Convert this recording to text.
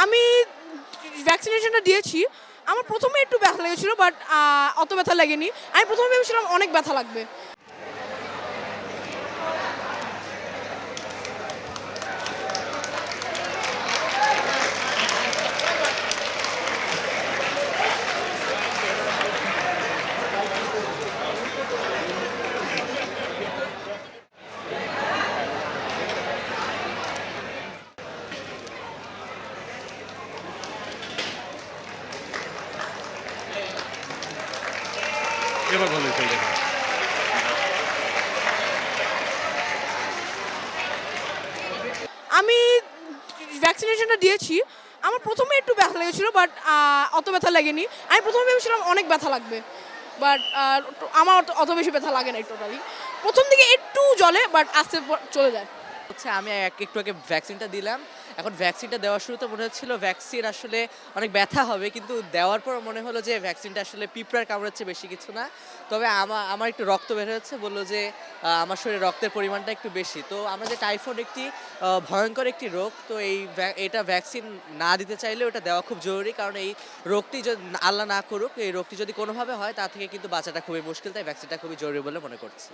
আমি ভ্যাকসিনেশনটা দিয়েছি। আমার ১ম এ একটু ব্যথা লেগেছিল বাট অত ব্যথা লাগেনি। আমি ১ম এ ভেবেছিলাম অনেক ব্যথা লাগবে। এবার ভালো হয়েছে এই জায়গায়। আমি ভ্যাকসিনেশনটা দিয়েছি। আমার ১ম এ একটু ব্যথা লেগেছিল বাট অত ব্যথা লাগেনি। আমি ১ম এ ভেবেছিলাম অনেক ব্যথা লাগবে। বাট আমার অত বেশি ব্যথা লাগে নাই টোটালি। ১ম দিকে একটু জ্বলে বাট আস্তে চলে যায়। হচ্ছে আমি একটু আগে ভ্যাকসিনটা দিলাম। এখন ভ্যাকসিনটা দেওয়ার শুরুতে মনে হচ্ছিল ভ্যাকসিন আসলে অনেক ব্যথা হবে। কিন্তু দেওয়ার পর মনে হলো যে ভ্যাকসিনটা আসলে পিঁপড়ার কামড়ের চেয়ে বেশি কিছু না। তবে আমার একটু রক্ত বের হয়েছে। বলল যে আমার শরীরে রক্তের পরিমাণটা একটু বেশি। তো আমরা যে টাইফয়েড একটি ভয়ংকর একটি রোগ। তো এটা ভ্যাকসিন না দিতে চাইলেও এটা দেওয়া খুব জরুরি। কারণ এই রোগটি আল্লাহ না করুক, এই রোগটি যদি কোনোভাবে হয় তা থেকে কিন্তু বাঁচাটা খুবই মুশকিল। তাই ভ্যাকসিনটা খুবই জরুরি বলে মনে করছি।